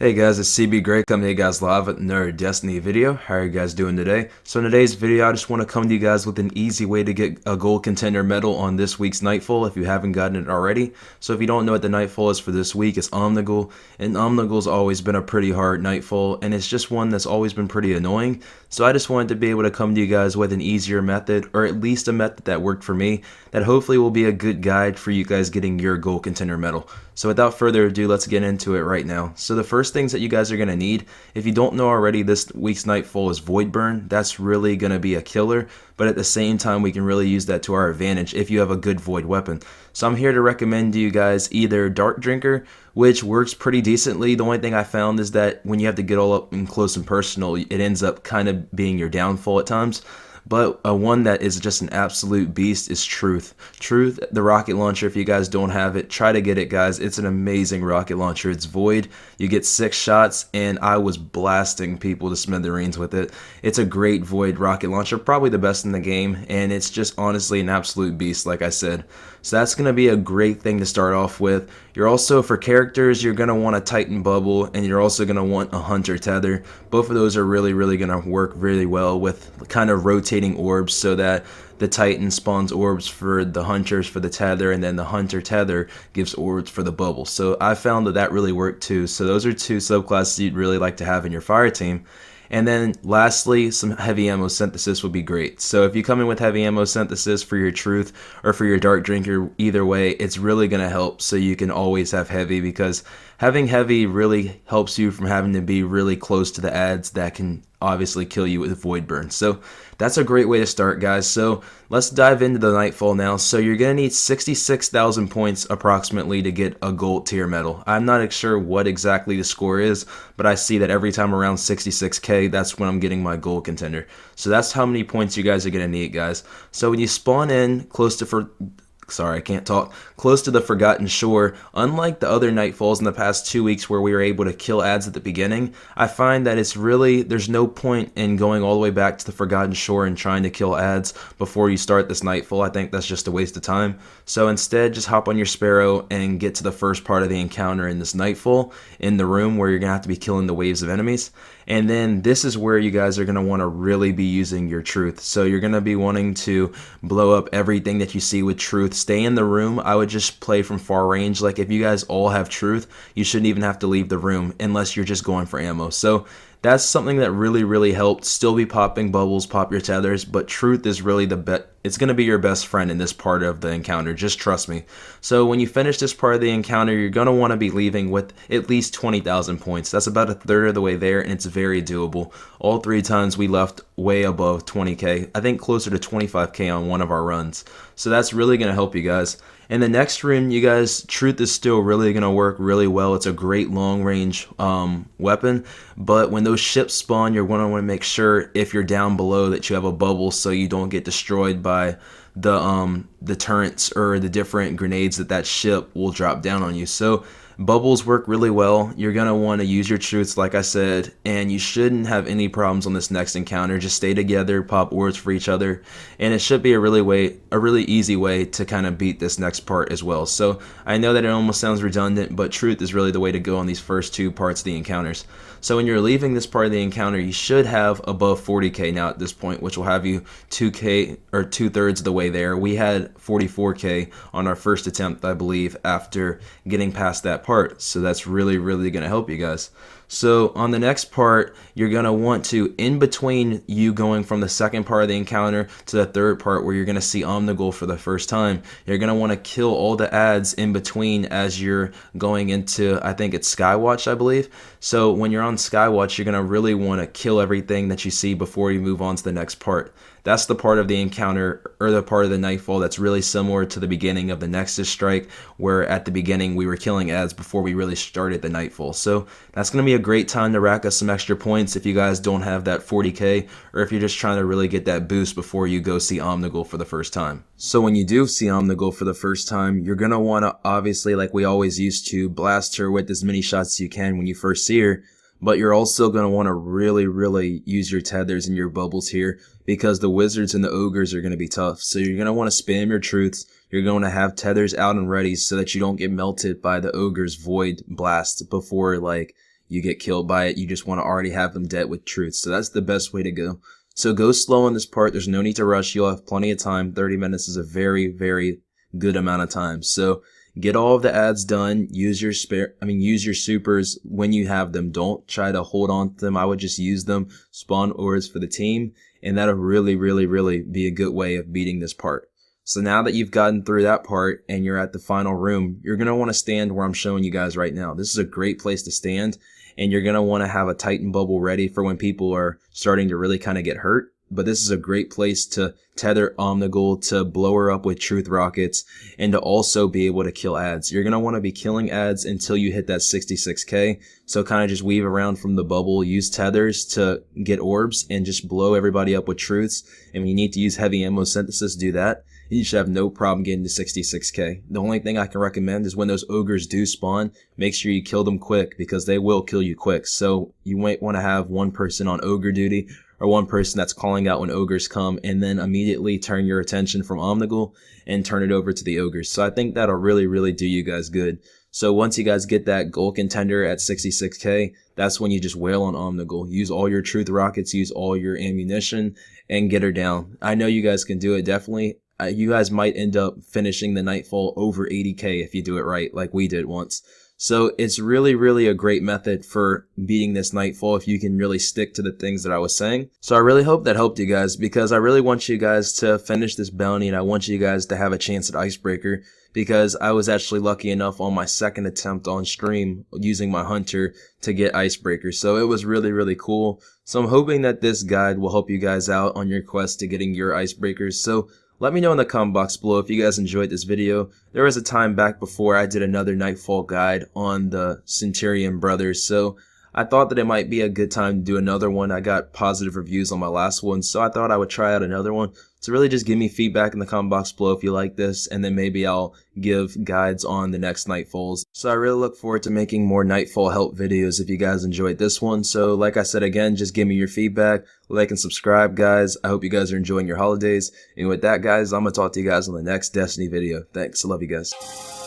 Hey guys, it's cbgray coming to you guys live with another Destiny video. How are you guys doing today? So in today's video, I just want to come to you guys with an easy way to get a gold contender medal on this week's Nightfall if you haven't gotten it already. So if you don't know what the Nightfall is for this week, it's Omnigul. And Omnigul's always been a pretty hard Nightfall, and it's just one that's always been pretty annoying. So I just wanted to be able to come to you guys with an easier method, or at least a method that worked for me, that hopefully will be a good guide for you guys getting your gold contender medal. So without further ado, let's get into it right now. So the first things that you guys are going to need, if you don't know already, this week's Nightfall is Void Burn. That's really going to be a killer, but at the same time we can really use that to our advantage if you have a good Void weapon. So I'm here to recommend to you guys either Dark Drinker, which works pretty decently. The only thing I found is that when you have to get all up and close and personal, it ends up kind of being your downfall at times. But one that is just an absolute beast is Truth. Truth, the rocket launcher, if you guys don't have it, try to get it, guys. It's an amazing rocket launcher. It's void. You get 6 shots, and I was blasting people to smithereens with it. It's a great void rocket launcher, probably the best in the game, and it's just honestly an absolute beast, like I said. So that's going to be a great thing to start off with. You're also, for characters, you're going to want a Titan Bubble, and you're also going to want a Hunter Tether. Both of those are really going to work really well with kind of rotating orbs, so that the Titan spawns orbs for the Hunters for the Tether, and then the Hunter Tether gives orbs for the Bubble. So I found that really worked too. So those are 2 subclasses you'd really like to have in your fire team. And then lastly, some heavy ammo synthesis would be great. So if you come in with heavy ammo synthesis for your Truth or for your Dark Drinker, either way, it's really going to help, so you can always have heavy, because having heavy really helps you from having to be really close to the adds that can obviously kill you with Void Burn. So that's a great way to start, guys. So let's dive into the Nightfall now. So you're going to need 66,000 points approximately to get a gold tier medal. I'm not sure what exactly the score is, but I see that every time around 66k, that's when I'm getting my gold contender. So that's how many points you guys are going to need, guys. So when you spawn in close to close to the Forgotten Shore, unlike the other Nightfalls in the past 2 weeks where we were able to kill adds at the beginning, I find that there's no point in going all the way back to the Forgotten Shore and trying to kill adds before you start this Nightfall. I think that's just a waste of time. So instead, just hop on your Sparrow and get to the first part of the encounter in this Nightfall, in the room where you're going to have to be killing the waves of enemies. And then this is where you guys are going to want to really be using your Truth. So you're going to be wanting to blow up everything that you see with Truth. Stay in the room. I would just play from far range. Like, if you guys all have Truth, you shouldn't even have to leave the room unless you're just going for ammo. So that's something that really helped. Still be popping bubbles, pop your tethers, but Truth is really the best. It's going to be your best friend in this part of the encounter, just trust me. So when you finish this part of the encounter, you're going to want to be leaving with at least 20,000 points. That's about a third of the way there, and it's very doable. All 3 times we left way above 20k. I think closer to 25k on one of our runs. So that's really going to help you guys. In the next room, you guys, Truth is still really going to work really well. It's a great long range weapon, but when those ships spawn, you're going to want to make sure, if you're down below, that you have a bubble so you don't get destroyed by the turrets or the different grenades that ship will drop down on you. So bubbles work really well. You're going to want to use your Truths, like I said, and you shouldn't have any problems on this next encounter. Just stay together, pop orbs for each other, and it should be a really easy way to kind of beat this next part as well. So I know that it almost sounds redundant, but Truth is really the way to go on these first 2 parts of the encounters. So when you're leaving this part of the encounter, you should have above 40k now at this point, which will have you 2k or 2/3 of the way there. We had 44k on our first attempt, I believe, after getting past that part. So that's really going to help you guys. So on the next part, you're going to want to, in between you going from the second part of the encounter to the third part where you're going to see Omnigul for the first time, you're going to want to kill all the adds in between as you're going into, I think it's Skywatch, I believe. So when you're on Skywatch, you're going to really want to kill everything that you see before you move on to the next part. That's the part of the encounter, or the part of the Nightfall, that's really similar to the beginning of the Nexus Strike, where at the beginning we were killing adds before we really started the Nightfall. So that's going to be a great time to rack up some extra points if you guys don't have that 40k, or if you're just trying to really get that boost before you go see Omnigul for the first time. So when you do see Omnigul for the first time, you're going to want to, obviously, like we always used to, blast her with as many shots as you can when you first see her. But you're also going to want to really use your tethers and your bubbles here, because the wizards and the ogres are going to be tough. So you're going to want to spam your Truths. You're going to have tethers out and ready so that you don't get melted by the ogre's void blast before, like, you get killed by it. You just want to already have them dead with truth. So that's the best way to go. So go slow on this part. There's no need to rush. You'll have plenty of time. 30 minutes is a very, very good amount of time. So get all of the ads done. Use your supers when you have them. Don't try to hold on to them. I would just use them. Spawn ores for the team, and that'll really, really, really be a good way of beating this part. So now that you've gotten through that part and you're at the final room, you're going to want to stand where I'm showing you guys right now. This is a great place to stand, and you're going to want to have a Titan bubble ready for when people are starting to really kind of get hurt. But this is a great place to tether Omnigul, to blow her up with truth rockets, and to also be able to kill ads. You're going to want to be killing ads until you hit that 66k. So kind of just weave around from the bubble, use tethers to get orbs, and just blow everybody up with truths. And when you need to use heavy ammo synthesis, do that. You should have no problem getting to 66k. The only thing I can recommend is when those ogres do spawn, make sure you kill them quick, because they will kill you quick. So you might want to have one person on ogre duty, or one person that's calling out when ogres come, and then immediately turn your attention from Omnigul and turn it over to the ogres. So I think that'll really, really do you guys good. So once you guys get that gold contender at 66k, that's when you just wail on Omnigul. Use all your truth rockets, use all your ammunition, and get her down. I know you guys can do it, definitely. You guys might end up finishing the Nightfall over 80k if you do it right, like we did once. So it's really, really a great method for beating this Nightfall if you can really stick to the things that I was saying. So I really hope that helped you guys, because I really want you guys to finish this bounty, and I want you guys to have a chance at Icebreaker, because I was actually lucky enough on my second attempt on stream using my hunter to get Icebreaker. So it was really, really cool. So I'm hoping that this guide will help you guys out on your quest to getting your Icebreakers. So let me know in the comment box below if you guys enjoyed this video. There was a time back before I did another Nightfall guide on the Centurion brothers, so I thought that it might be a good time to do another one. I got positive reviews on my last one, so I thought I would try out another one. So really just give me feedback in the comment box below if you like this, and then maybe I'll give guides on the next Nightfalls. So I really look forward to making more Nightfall help videos if you guys enjoyed this one. So like I said again, just give me your feedback, like and subscribe, guys. I hope you guys are enjoying your holidays. And with that, guys, I'm going to talk to you guys on the next Destiny video. Thanks. I love you guys.